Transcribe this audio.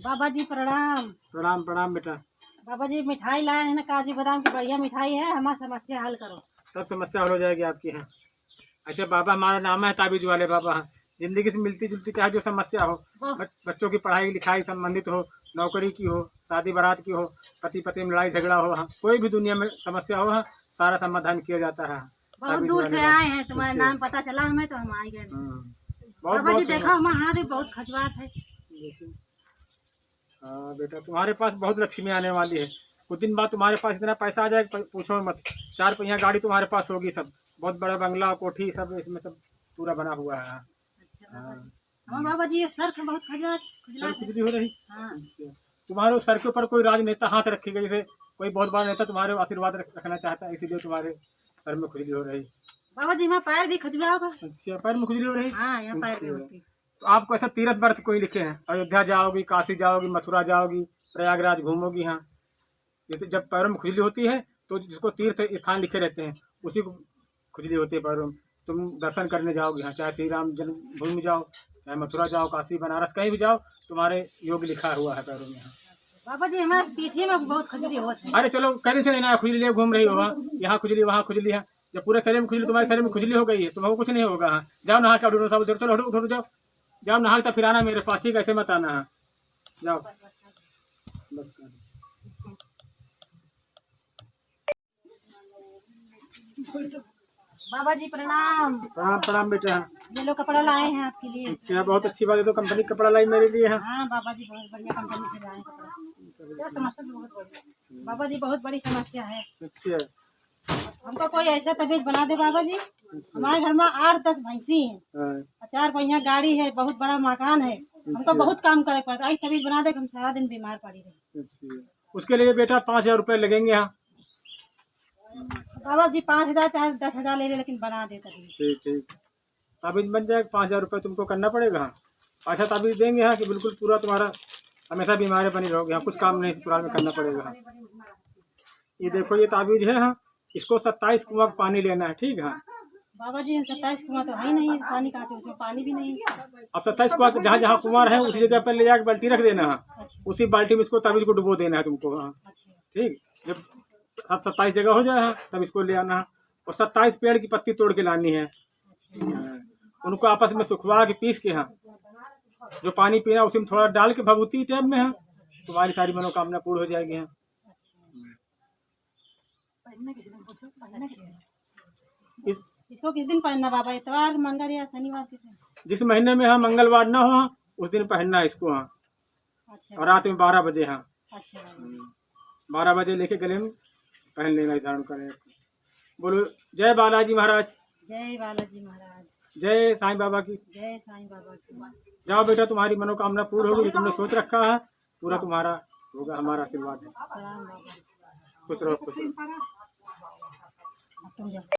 बाबा जी प्रणाम। प्रणाम प्रणाम बेटा। बाबा जी मिठाई लाए हैं ना, काजू बादाम की बढ़िया मिठाई है, हमारी समस्या हल करो। सब समस्या हल हो जाएगी आपकी। यहाँ ऐसे बाबा हमारा नाम है ताबीज वाले बाबा। हाँ, जिंदगी से मिलती जुलती चाहे जो समस्या हो, बच्चों की पढ़ाई लिखाई संबंधित हो, नौकरी की हो, शादी बारात की हो, पति पति में लड़ाई झगड़ा हो, हाँ कोई भी दुनिया में समस्या हो, हाँ सारा समाधान किया जाता है। बहुत दूर से आए हैं, तुम्हारा नाम पता चला हमें तो हम आ गए। बाबा जी देखो हमारे बहुत खजवात है। हाँ बेटा, तुम्हारे पास बहुत लक्ष्मी आने वाली है। कुछ दिन बाद तुम्हारे पास इतना पैसा आ जाएगा पूछो मत। 4 पहिया गाड़ी तुम्हारे पास होगी, सब बहुत बड़ा बंगला कोठी सब इसमें सब पूरा बना हुआ है। हाँ बाबा जी सर का बहुत खुजली हो रही। हाँ। तुम्हारे सर के ऊपर कोई राजनेता हाथ रखेगा, जैसे कोई बहुत बड़ा नेता तुम्हारे आशीर्वाद रखना चाहता है, इसीलिए तुम्हारे सर में खुजली हो रही। बाबा जी मैं पैर भी खुजला होगा। अच्छा, पैर में खुजली हो रही। हाँ, यहाँ पैर में होती। तो आपको ऐसा तीर्थ व्रत कोई लिखे हैं, अयोध्या जाओगी, काशी जाओगी, मथुरा जाओगी, प्रयागराज घूमोगी। हाँ जैसे जब पैरों में खुजली होती है तो जिसको तीर्थ स्थान लिखे रहते हैं उसी को खुजली होती है पैरों में। तुम दर्शन करने जाओगे, हाँ चाहे श्री राम जन्मभूमि जाओ, चाहे मथुरा जाओ, काशी बनारस कहीं भी जाओ, तुम्हारे योग लिखा हुआ है पैरों में। बाबा जी हमारे पीछे में बहुत खुजली होती है। अरे चलो कहीं से लेना है, खुजली घूम रही हो, यहाँ खुजली वहाँ खुजली है। जब पूरे शरीर में खुजली, तुम्हारे शरीर में खुजली हो गई है, तुम्हारा कुछ नहीं होगा। हाँ जाओ नहा के सब चलो उठो जाओ, जाओ नहा तब फिर आना मेरे पास, ठीक है? ऐसे मत आना। हाँ जाओ बस। बाबा जी प्रणाम। प्रणाम प्रणाम बेटा। ये लो कपड़ा लाए हैं आपके लिए। अच्छा बहुत अच्छी बात है, तो कंपनी कपड़ा लाई मेरे लिए। हाँ बाबा जी बहुत बढ़िया कंपनी से लाए कपड़ा। क्या समस्या बहुत बड़ी बाबा जी, बहुत बड़ी समस्या है। अच्छा हमको कोई ऐसा तबीयत बना दे बाबा जी। हमारे घर में 8-10 भैंसी है, 4 पहिया गाड़ी है, बहुत बड़ा मकान है, हमको बहुत काम करे पड़ता है। तबीयत बना दे, हम सारा दिन बीमार पड़ी रहे। उसके लिए बेटा 5000 रुपये लगेंगे। यहाँ बाबा जी 5000 चाहे 10,000 ले ले, लेकिन बना दे तभी। ठीक ठीक, ताबीज बन जाएगा। 5000 रुपये तुमको करना पड़ेगा। हाँ अच्छा ताबीज देंगे यहाँ कि बिल्कुल पूरा तुम्हारा हमेशा बीमारी बनी रहोगे। यहाँ कुछ काम नहीं ससुराल में करना पड़ेगा। हाँ ये देखो ये ताबीज है। हाँ इसको 27 कुआं पानी लेना है, ठीक है? हाँ बाबा जी 27 कुआं तो है ही नहीं, पानी कहाँ से, उसमें पानी भी नहीं। अब 27 कुआं जहाँ जहाँ कुआं है उसी जगह पर ले जाकर बाल्टी रख देना है। उसी बाल्टी में इसको ताबीज को डुबो देना है तुमको। हाँ ठीक, जब 27 जगह हो जाए तब इसको ले आना है। और 27 पेड़ की पत्ती तोड़ के लानी है, उनको आपस में सुखवा के पीस के, हाँ जो पानी पीना उसी में थोड़ा डाल के भभूति टाइप में, हाँ तुम्हारी सारी मनोकामना पूर्ण हो जाएगी। हाँ इसको किस दिन पहनना बाबा? इतवार, मंगल या शनिवार? जिस महीने में हाँ मंगलवार ना हो उस दिन पहनना है इसको। हाँ अच्छा। और रात में 12 बजे। हाँ अच्छा 12 बजे लेके गले में पहन लेना, धारण करें। बोलो जय बालाजी महाराज। जय बालाजी महाराज। जय साईं बाबा की। जय साईं बाबा की। जाओ बेटा, तुम्हारी मनोकामना पूर्ण होगी, तुमने सोच रखा है पूरा तुम्हारा होगा। हमारा आशीर्वाद है। खुश रहो खुश रहो।